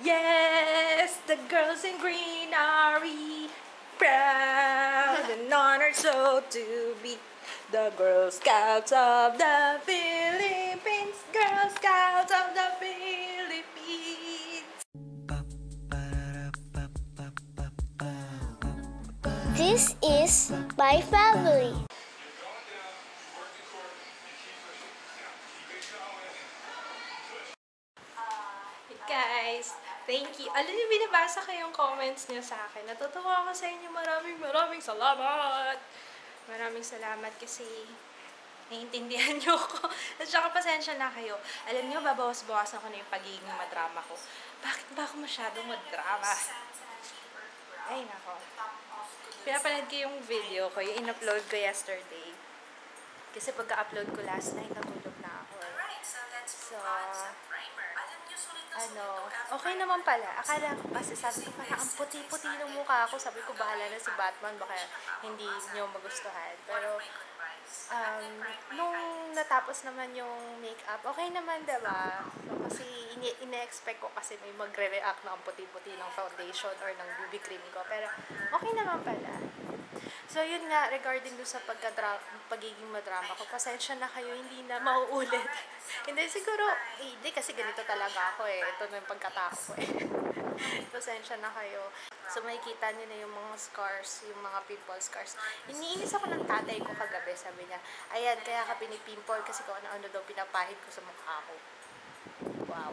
Yes, the girls in green are we proud and honored so to be the Girl Scouts of the Philippines. Girl Scouts of the Philippines. This is my family. Guys, thank you. Alam niyo, binabasa ko yung comments niyo sa akin. Natutuwa ako sa inyo. Maraming salamat. Maraming salamat kasi naiintindihan niyo ako. At saka pasensya na kayo. Alam niyo, babawas-bawasan ko na yung pagiging madrama ko. Bakit ba ako masyadong madrama? Ay, nako. Pinapanood ko yung video ko, yung in-upload ko yesterday. Kasi pagka-upload ko last night, natulog na ako. So, okay naman pala. Akala ko kasi sabi ko parang ang puti-puti ng mukha ako. Sabi ko bahala na si Batman, baka hindi nyo magustuhan. Pero, nung natapos naman yung makeup, okay naman, diba? So, kasi ine-expect ko kasi may magre-react na ang puti-puti ng foundation or ng BB cream ko. Pero, okay naman pala. So, yun nga, regarding doon sa pagiging madrama ko, pasensya na kayo, hindi na mauulit. Hindi, siguro, hindi kasi ganito talaga ako eh. Ito na yung pagkatao ko eh. Pasensya na kayo. So, makikita niyo na yung mga scars, yung mga pimple scars. Iniinis ako ng tatay ko kagabi, sabi niya, ayan, kaya ka pinipimple kasi kung ano-ano daw pinapahid ko sa mukha ko. Wow.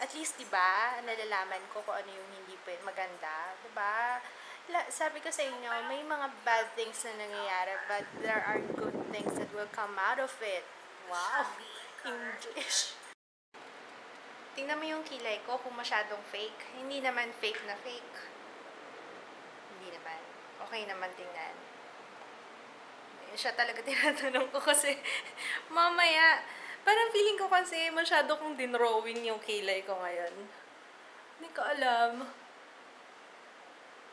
At least, diba, nalalaman ko kung ano yung hindi maganda. Diba? Sabi ko sa inyo, may mga bad things na nangyayari, but there are good things that will come out of it. Wow! English! Tingnan mo yung kilay ko kung masyadong fake. Hindi naman fake na fake. Hindi naman. Okay naman tingnan. Siya talaga tinatanong ko kasi mamaya, parang feeling ko kasi masyado kong dinrawing yung kilay ko ngayon. Hindi ko alam.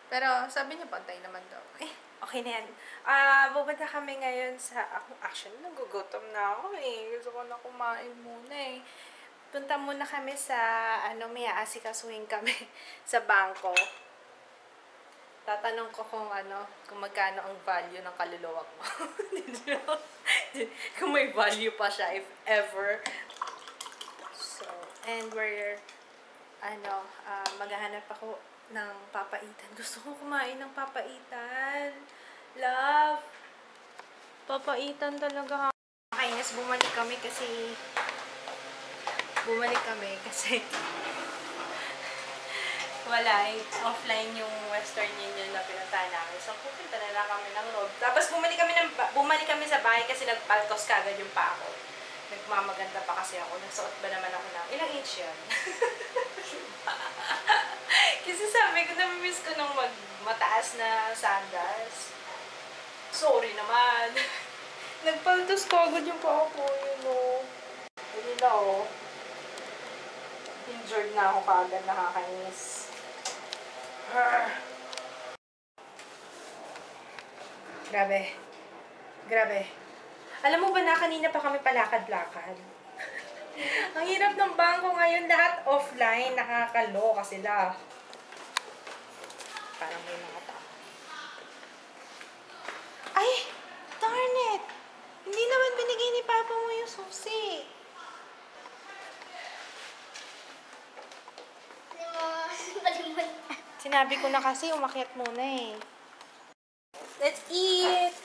Pero sabi niya pantay naman daw. Okay na yan. Pupunta kami ngayon sa... Actually, nagugutom na ako eh. Gusto ko na kumain muna eh. Punta muna kami sa... may aasikasuhin kami sa bangko. Tatanong ko kung magkano ang value ng kaluluwa ko. Kung may value pa siya, if ever. So, and we're... maghahanap ako ng papaitan. Gusto ko kumain ng papaitan. Love! Papaitan talaga. Kainis, bumalik kami kasi wala eh. Offline yung Western Union na pinuntahan namin. So, pupunta na lang kami ng road. Tapos, bumalik kami sa bahay kasi nagpaltos kagad yung pa ako. Nagmamaganda pa kasi ako. Nagsuot ba naman ako ng... Ilang inch yun? Kasi sabi ko, namimiss ko ng mataas na sandals. Sorry naman. Nagpaltos ko agad yung paa ko, yun o. Hindi na o. Injured na ako kagad, nakakainis. Grabe. Grabe. Alam mo ba na kanina pa kami palakad-lakad? Ang hirap ng bangko ngayon, lahat offline, nakakaloka sila. Parang may mga tao. Ay! Darn it! Hindi naman binigay ni Papa mo yung susi. Sinabi ko na kasi, umakyat muna eh. Let's eat!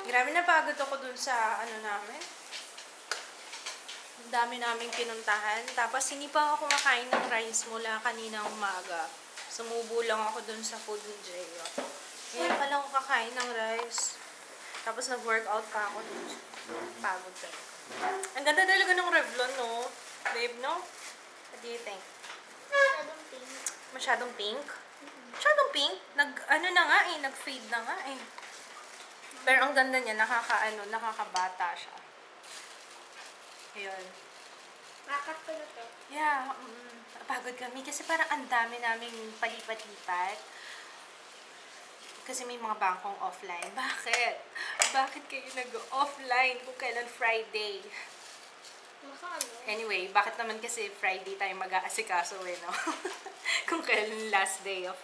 Grabe na pagod ako dun sa namin. Ang dami naming pinuntahan. Tapos hindi pa ako kumakain ng rice mula kanina umaga. Sumubo lang ako dun sa food ni Jeyo. Ngayon pa lang ako kakain ng rice. Tapos nag-workout pa ako dun. Pagod ka. Ang ganda talaga ng Revlon, no? Babe, no? What do you think? Masyadong pink. Masyadong pink? Masyadong pink? Nag-fade na nga eh. Pero ang ganda niya, nakakabata siya. Ayun. Makat ko na to. Yeah, pagod kami kasi parang ang dami naming palipat-lipat. Kasi may mga bangkong offline. Bakit? Bakit kayo nag-offline kung kailan Friday? Baka ano? Anyway, bakit naman kasi Friday tayo mag-aasikaso no? Kung kailan last day of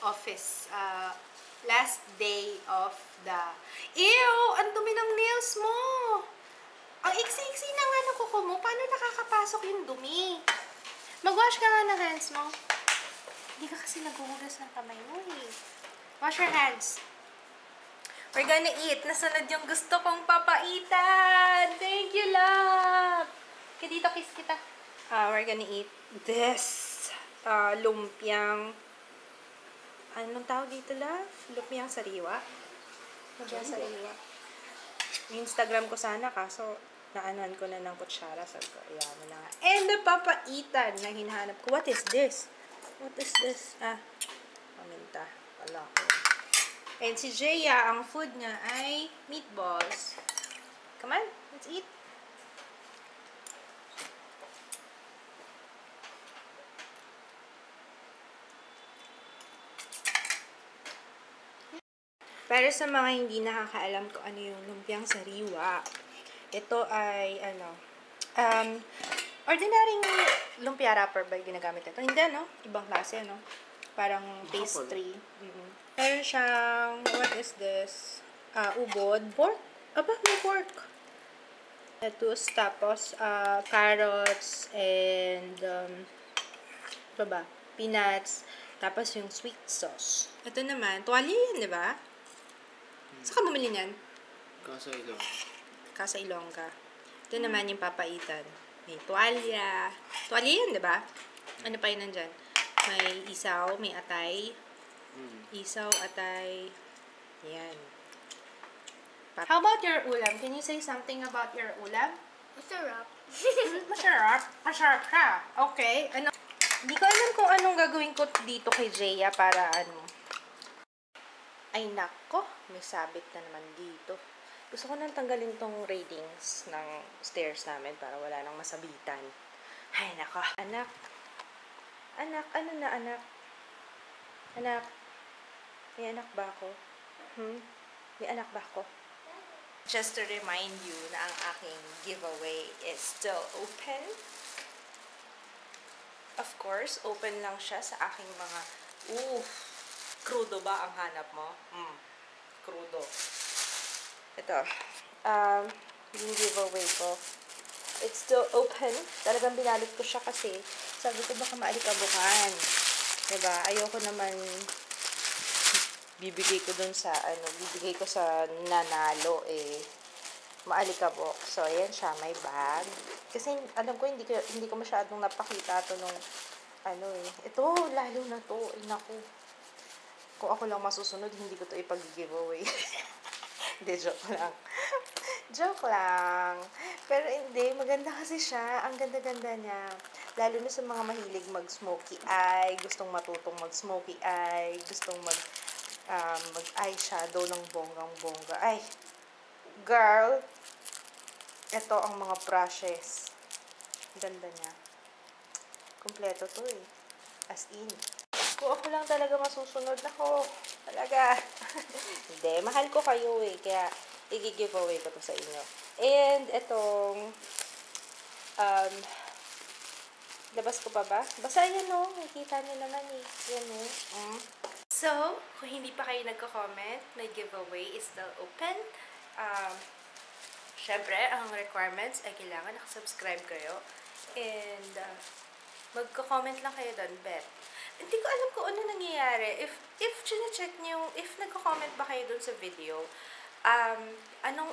office. Last day of the... Ew! Ang dumi ng nails mo! Ang iksi-iksi na nga ng kuko mo. Paano nakakapasok yung dumi? Mag-wash ka nga ng hands mo. Hindi ka kasi naghuhugas ng kamay mo eh. Wash your hands. We're gonna eat. Nasunod yung gusto kong papaitan. Thank you, love. Kaya dito, kiss kita. We're gonna eat this lumpiang... Anong tawag dito, love? Lumpiang sariwa. Lumpiang sariwa. Instagram ko sana, kaso naanuan ko na ng kutsara. Sabi ko, ayan mo na nga. And the papaitan na hinahanap ko. What is this? What is this? Paminta. Wala ko. And si Jaya, ang food niya ay meatballs. Come on, let's eat. Para sa mga hindi nakakaalam kung ano yung lumpiang sariwa, ito ay, ordinaryong lumpia wrapper ba ginagamit ito? Hindi, no? Ibang klase, no? Parang pastry. Meron siyang, what is this? Ubod. Pork? Aba, may pork. Lettuce, tapos, carrots, and, ano ba? Peanuts, tapos yung sweet sauce. Ito naman, tuwalya yan, di ba? Saan ka bumili niyan? Casa Ilongga. Ito naman yung papaitan. May tuwalya. Tuwalya yan, di ba? Ano pa yun nandyan? May isaw, may atay. Isaw, atay. Yan. How about your ulam? Can you say something about your ulam? Masarap. Masarap. Masarap ka. Okay. Hindi ko alam kung anong gagawin ko dito kay Jaya para Ay, nako. May sabit na naman dito. Gusto ko nang tanggalin tong railings ng stairs namin para wala nang masabitan. Ay, nako. Anak. Anak, ano na anak? Anak. May anak ba ako? May anak ba ako? Just to remind you na ang aking giveaway is still open. Of course, open lang siya sa aking mga... Crudo ba ang hanap mo? Crudo. Ito. Yung giveaway ko. It's still open. Talagang binalot ko siya kasi sabi ko baka maalikabukan. Diba? Ayoko naman bibigay ko sa nanalo maalikabok. So, ayan siya. May bag. Kasi alam ko hindi ko masyadong napakita to nung ito, lalo na to. Naku. Kung ako lang masusunod, hindi ko to ipag-giveaway. Hindi, joke lang. Joke lang. Pero hindi, maganda kasi siya. Ang ganda-ganda niya. Lalo na sa mga mahilig mag-smoky eye, gustong matutong mag-smoky eye, gustong mag-eyeshadow ng bonggang-bongga. Ay, girl, ito ang mga brushes. Ganda niya. Kompleto to As in. Kung ako lang talaga masusunod, nako, talaga. Hindi, mahal ko kayo kaya i-giveaway ko to sa inyo. And itong, labas ko pa ba? Basta yan nakikita nyo naman Yan So, kung hindi pa kayo nagko-comment, my giveaway is still open. Syempre, ang requirements ay kailangan nakasubscribe kayo. And, magko-comment lang kayo doon, bet. Hindi ko alam kung ano nangyayari. If chine-check niyo, if nagko-comment ba kayo dun sa video,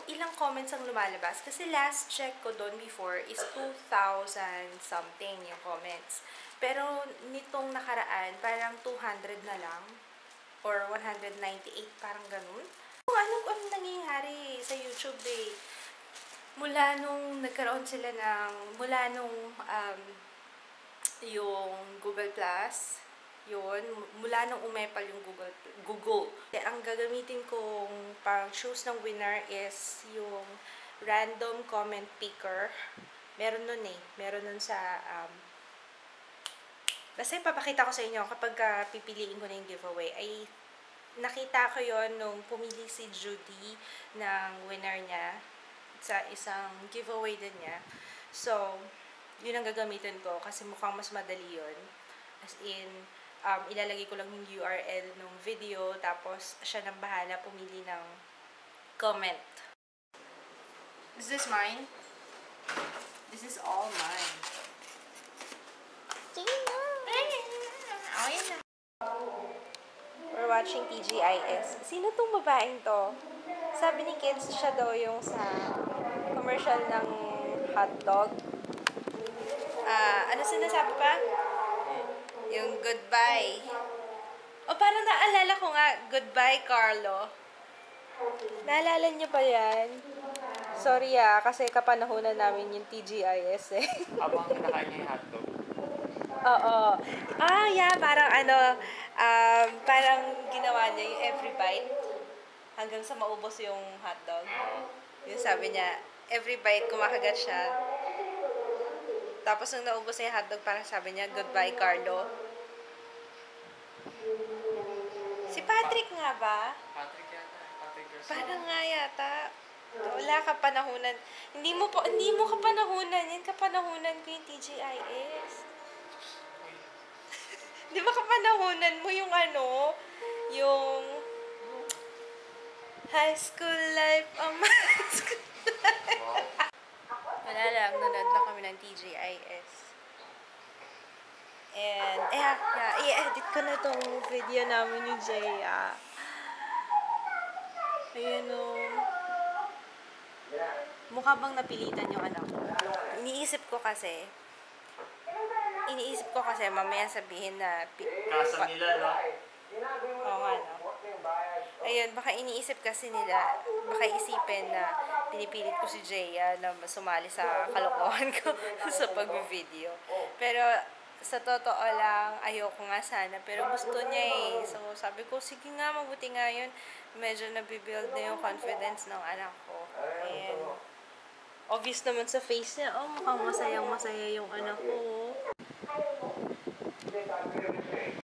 ilang comments ang lumalabas? Kasi last check ko dun before is 2,000 something yung comments. Pero nitong nakaraan, parang 200 na lang. Or 198, parang ganun. Kung ano nangyayari sa YouTube Mula nung nagkaroon sila mula nung yung Google Plus, mula nung umepal yung Google. Ang gagamitin kong pang-choose ng winner is yung random comment picker. Meron nun Meron nun sa, basta ipapakita ko sa inyo kapag pipiliin ko na yung giveaway. Ay, nakita ko yon nung pumili si Judy ng winner niya. sa isang giveaway din niya. So, yun ang gagamitin ko kasi mukhang mas madali yun. As in, ilalagay ko lang yung URL ng video, tapos siya nang bahala pumili ng comment. Is this mine? This is all mine. Oh, yan na. We're watching TGIS. Sino tong babaeng to? Sabi ni Kids, siya daw yung sa commercial ng hotdog. Ano sinasabi pa? Yung goodbye. O, parang naalala ko nga, goodbye, Carlo. Naalala niyo pa yan? Sorry kasi kapanahunan namin yung TGIS eh. Habang kinakain niya yung hotdog. Oo. Yeah, parang parang ginawa niya yung every bite hanggang sa maubos yung hotdog. Yung sabi niya, every bite kumakagat siya. Tapos nung naubos niya yung hotdog, parang sabi niya, goodbye, Carlo. Si Patrick nga ba? Patrick yata. Patrick Garcia. Parang nga yata. Wala ka panahunan. Hindi mo kapanahunan. Yan kapanahunan ko yung TGIS. Di ba kapanahunan mo yung yung high school life, high school life. Wala lang, nanood lang kami ng TGIS. And, i-edit ko na tong video namin ni Jaya. Ayan o. Mukha bang napilitan yung anak ko? Iniisip ko kasi, mamaya sabihin na... Kasa nila, no? Oo nga, no? Ayun, baka iniisip kasi nila, baka isipin na pinipilit ko si Jaya na sumali sa kalokohan ko sa pag-video. Pero, sa totoo lang, ayoko nga sana, pero gusto niya eh. So, sabi ko, sige nga, mabuti nga yun. Medyo nabibuild na yung confidence ng anak ko. And, obvious naman sa face niya, mukhang masayang-masaya yung anak ko.